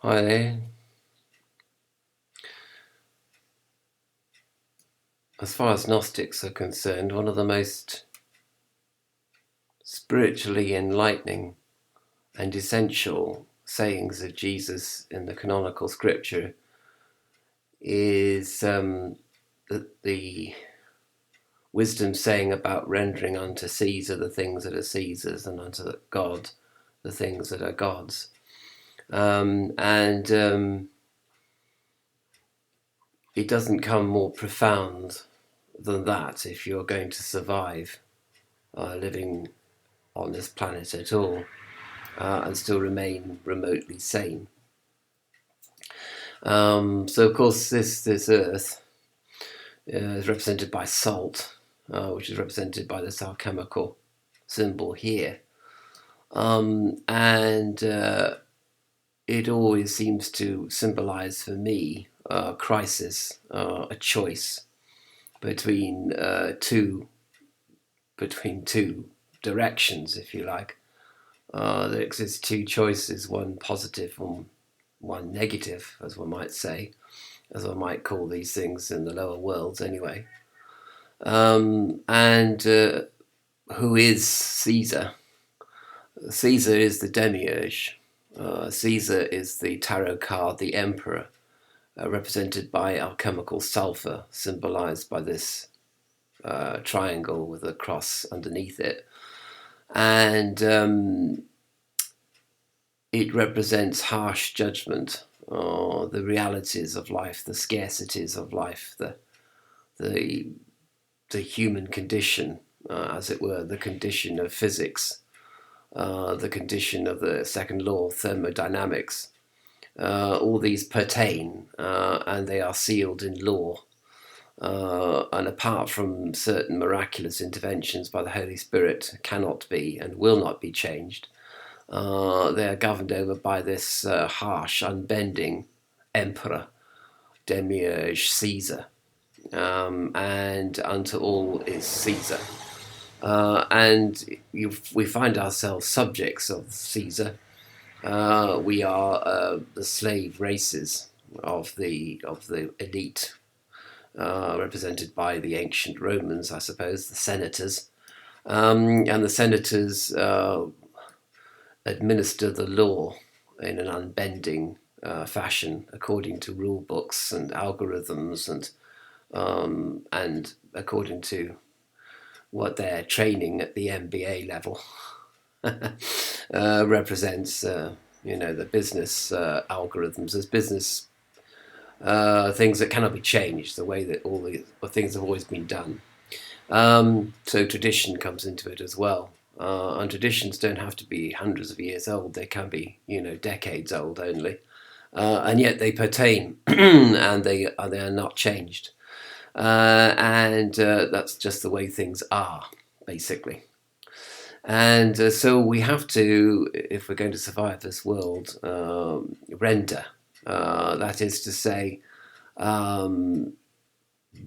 Hi there. As far as Gnostics are concerned, one of the most spiritually enlightening and essential sayings of Jesus in the canonical scripture is the wisdom saying about rendering unto Caesar the things that are Caesar's and unto God the things that are God's. And it doesn't come more profound than that if you're going to survive living on this planet at all and still remain remotely sane. So of course this Earth is represented by salt, which is represented by this alchemical symbol here, and it always seems to symbolize for me a crisis, a choice between two directions, if you like. There exist two choices, one positive and one negative, as one might say, as I might call these things in the lower worlds anyway. And who is Caesar? Caesar is the demiurge. Caesar is the tarot card, the emperor, represented by alchemical sulfur, symbolized by this triangle with a cross underneath it. And it represents harsh judgment, or the realities of life, the scarcities of life, the human condition, as it were, the condition of physics, the condition of the second law of thermodynamics. All these pertain, and they are sealed in law. And apart from certain miraculous interventions by the Holy Spirit, cannot be and will not be changed. They are governed over by this harsh, unbending emperor, demiurge, Caesar, and unto all is Caesar. We find ourselves subjects of Caesar. We are the slave races of the elite, represented by the ancient Romans, I suppose, the senators, and the senators administer the law in an unbending fashion according to rule books and algorithms and according to what their training at the MBA level represents. The business algorithms as business things that cannot be changed, the way that all the things have always been done. So tradition comes into it as well. And traditions don't have to be hundreds of years old. They can be, decades old only. And yet they pertain and they are not changed. And that's just the way things are, basically. And so we have to, if we're going to survive this world, render. That is to say,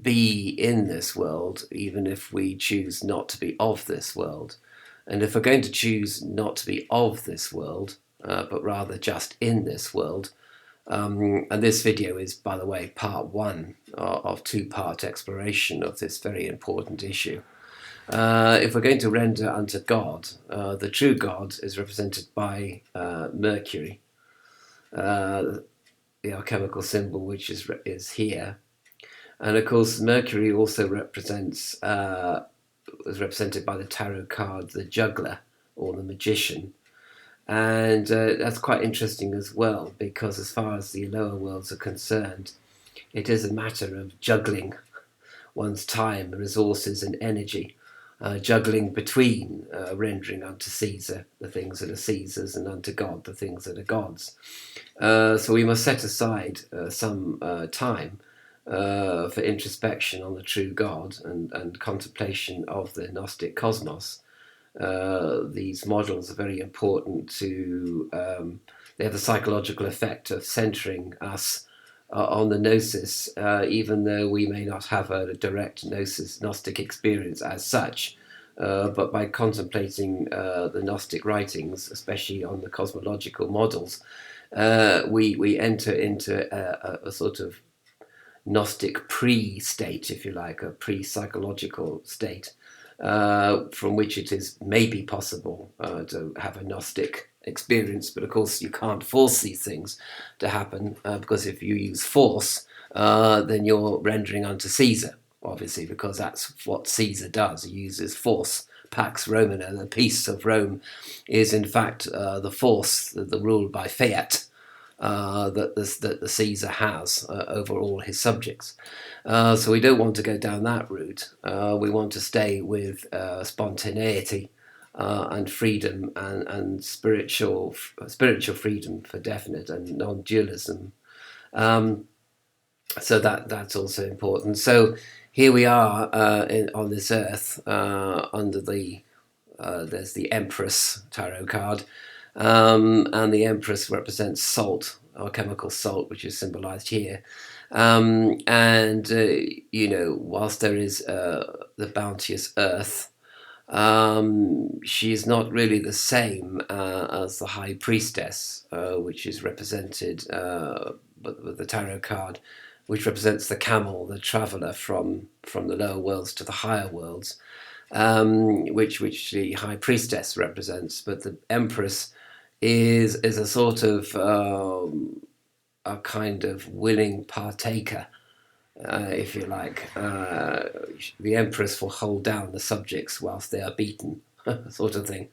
be in this world, even if we choose not to be of this world. And if we're going to choose not to be of this world, but rather just in this world, and this video is, by the way, part one of two-part exploration of this very important issue. If we're going to render unto God, the true God is represented by Mercury, the alchemical symbol which is here. And of course, Mercury also was represented by the tarot card, the juggler or the magician. And that's quite interesting as well, because as far as the lower worlds are concerned, it is a matter of juggling one's time, resources, and energy, juggling between rendering unto Caesar the things that are Caesar's and unto God the things that are God's. So we must set aside some time for introspection on the true God and contemplation of the Gnostic cosmos. These models are very important they have the psychological effect of centering us on the gnosis, even though we may not have a direct Gnostic experience as such. But by contemplating the Gnostic writings, especially on the cosmological models, we enter into a sort of Gnostic pre-state, if you like, a pre-psychological state, from which it is maybe possible to have a Gnostic experience. But of course, you can't force these things to happen, because if you use force, then you're rendering unto Caesar, obviously, because that's what Caesar does. He uses force. Pax Romana, the peace of Rome, is in fact the force, the rule by fiat, that the Caesar has over all his subjects. So we don't want to go down that route. We want to stay with spontaneity and freedom, and spiritual freedom for definite, and non-dualism. So that's also important. So here we are on this earth under the there's the Empress tarot card, and the Empress represents salt, or chemical salt, which is symbolized here. And whilst there is the bounteous earth, she is not really the same as the High Priestess, which is represented with the tarot card, which represents the camel, the traveller from the lower worlds to the higher worlds, which the High Priestess represents. But the Empress is a sort of a kind of willing partaker, if you like. The Empress will hold down the subjects whilst they are beaten, sort of thing.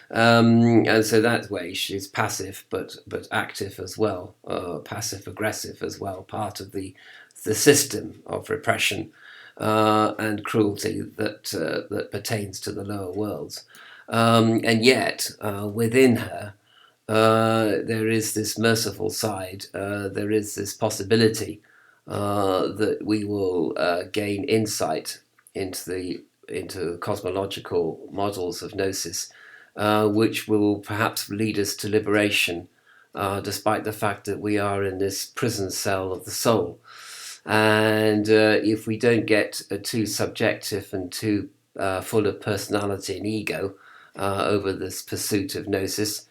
And so that way she's passive but active as well, passive aggressive as well, part of the system of repression and cruelty that pertains to the lower worlds. And yet within her there is this merciful side. There is this possibility that we will gain insight into cosmological models of gnosis, which will perhaps lead us to liberation, despite the fact that we are in this prison cell of the soul. And if we don't get too subjective and too full of personality and ego over this pursuit of gnosis,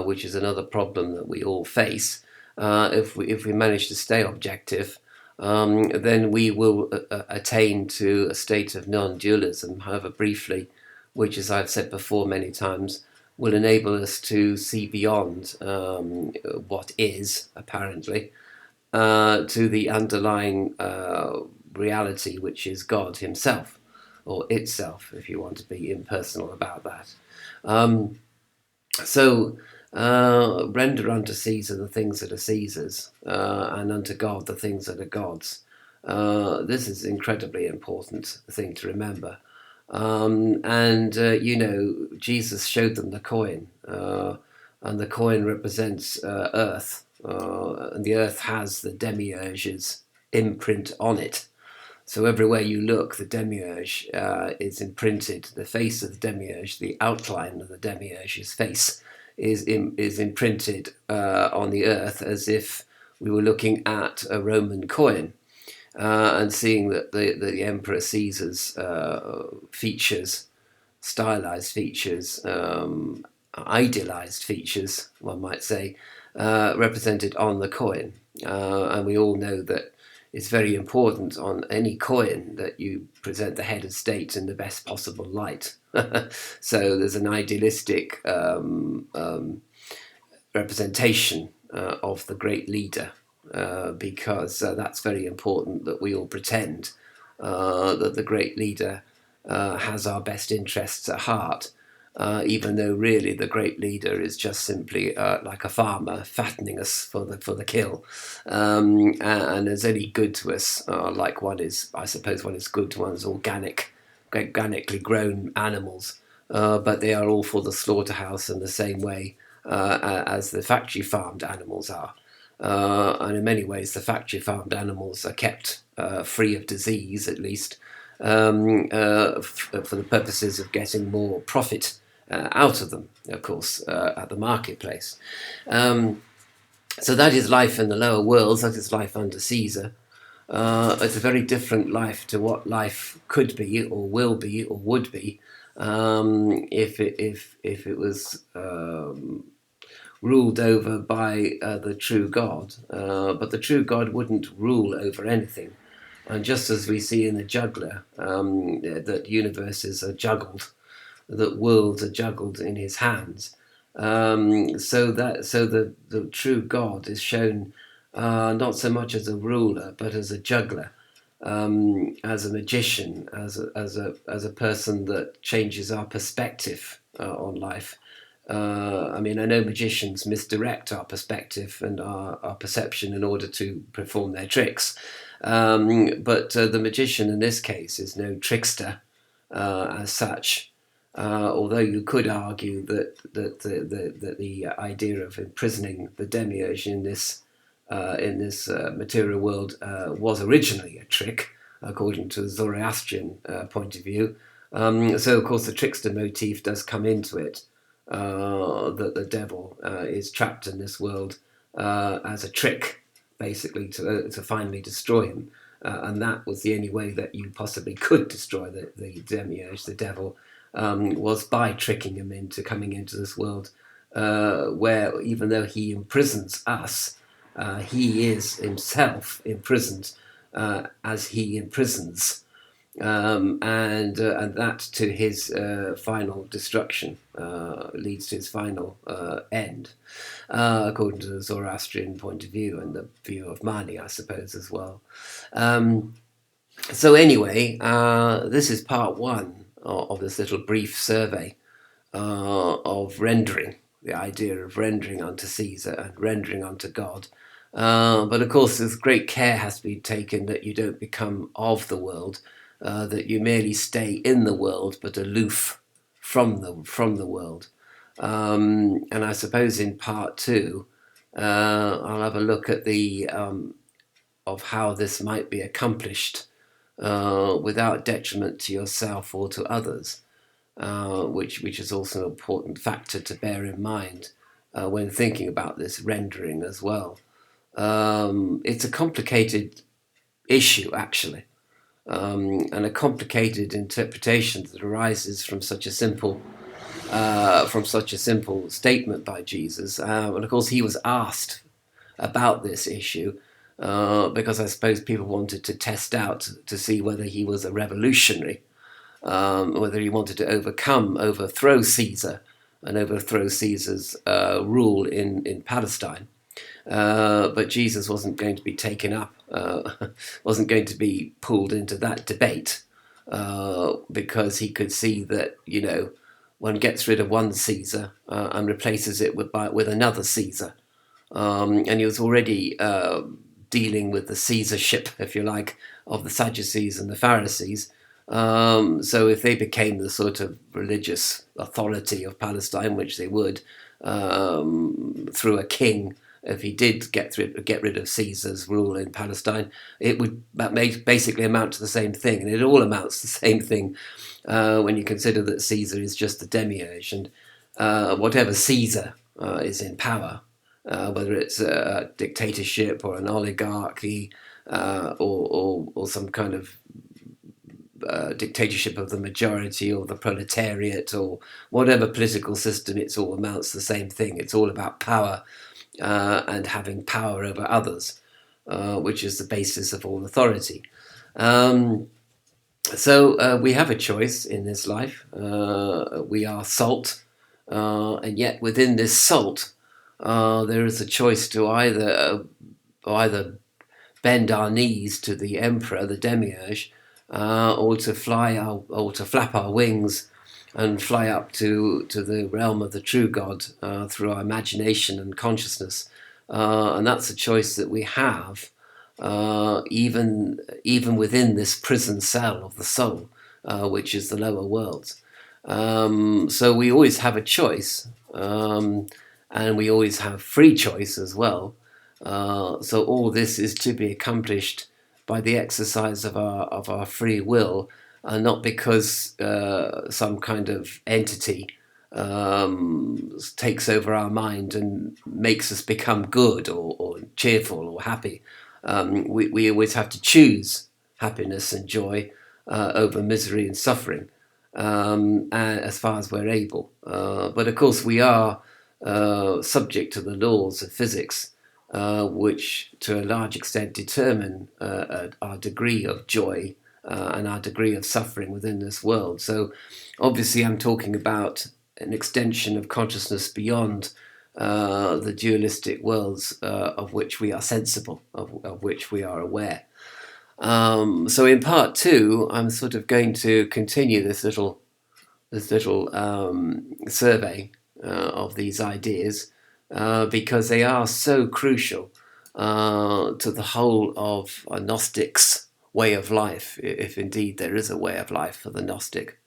which is another problem that we all face, if we manage to stay objective, then we will attain to a state of non-dualism, however briefly, which, as I've said before many times, will enable us to see beyond what is, apparently, to the underlying reality, which is God himself, or itself, if you want to be impersonal about that. So render unto Caesar the things that are Caesar's, and unto God the things that are God's. This is an incredibly important thing to remember. Jesus showed them the coin, and the coin represents earth, and the earth has the demiurge's imprint on it. So everywhere you look, the demiurge is imprinted. The face of the demiurge, the outline of the demiurge's face, is imprinted on the earth, as if we were looking at a Roman coin, and seeing that the Emperor Caesar's features, stylized features, idealized features, one might say, represented on the coin. And we all know that it's very important on any coin that you present the head of state in the best possible light. So there's an idealistic representation of the great leader, because that's very important, that we all pretend that the great leader has our best interests at heart, even though really the great leader is just simply like a farmer fattening us for the kill, and is only good to us like one is good to one's organically grown animals, but they are all for the slaughterhouse in the same way as the factory farmed animals are. And in many ways the factory farmed animals are kept free of disease, at least, for the purposes of getting more profit out of them, of course, at the marketplace. So that is life in the lower worlds. That is life under Caesar. It's a very different life to what life could be, or will be, or would be, if it was ruled over by the true God, but the true God wouldn't rule over anything. And just as we see in the juggler, that universes are juggled, that worlds are juggled in his hands, so the true God is shown not so much as a ruler, but as a juggler, as a magician, as a person that changes our perspective on life. I mean, I know magicians misdirect our perspective and our perception in order to perform their tricks. But the magician in this case is no trickster as such. Although you could argue that the idea of imprisoning the demiurge in this material world was originally a trick, according to the Zoroastrian point of view. So, of course, the trickster motif does come into it, that the devil is trapped in this world as a trick, basically, to finally destroy him. And that was the only way that you possibly could destroy the demiurge, the devil, was by tricking him into coming into this world, where even though he imprisons us, he is himself imprisoned as he imprisons, and that to his final destruction, leads to his final end, according to the Zoroastrian point of view and the view of Mani, I suppose, as well. So anyway, this is part one of this little brief survey of rendering, the idea of rendering unto Caesar and rendering unto God. But of course, there's great care has to be taken that you don't become of the world, that you merely stay in the world but aloof from the world. And I suppose in part two, I'll have a look at the of how this might be accomplished without detriment to yourself or to others, which is also an important factor to bear in mind when thinking about this rendering as well. It's a complicated issue, actually, and a complicated interpretation that arises from such a simple statement by Jesus. And of course, he was asked about this issue because I suppose people wanted to test out to see whether he was a revolutionary, whether he wanted to overthrow Caesar and overthrow Caesar's rule in Palestine. But Jesus wasn't going to be taken up, wasn't going to be pulled into that debate, because he could see that, one gets rid of one Caesar and replaces it with another Caesar. And he was already dealing with the Caesarship, if you like, of the Sadducees and the Pharisees. So if they became the sort of religious authority of Palestine, which they would, through a king, if he did get rid of Caesar's rule in Palestine, it would basically amount to the same thing. And it all amounts to the same thing when you consider that Caesar is just the demiurge. And whatever Caesar is in power, whether it's a dictatorship or an oligarchy, or some kind of dictatorship of the majority or the proletariat or whatever political system, it all amounts to the same thing. It's all about power and having power over others, which is the basis of all authority. So we have a choice in this life. We are salt, and yet within this salt, there is a choice to either bend our knees to the emperor, the demiurge, or to flap our wings and fly up to the realm of the true God through our imagination and consciousness. And that's a choice that we have, even within this prison cell of the soul, which is the lower worlds. So we always have a choice, and we always have free choice as well. So all this is to be accomplished by the exercise of our free will, not because some kind of entity takes over our mind and makes us become good or cheerful or happy. We always have to choose happiness and joy over misery and suffering, and as far as we're able. But of course, we are subject to the laws of physics, which to a large extent determine our degree of joy and our degree of suffering within this world. So obviously I'm talking about an extension of consciousness beyond the dualistic worlds of which we are sensible, of which we are aware. So in part two, I'm sort of going to continue this little survey of these ideas because they are so crucial to the whole of a Gnostic's way of life, if indeed there is a way of life for the Gnostic.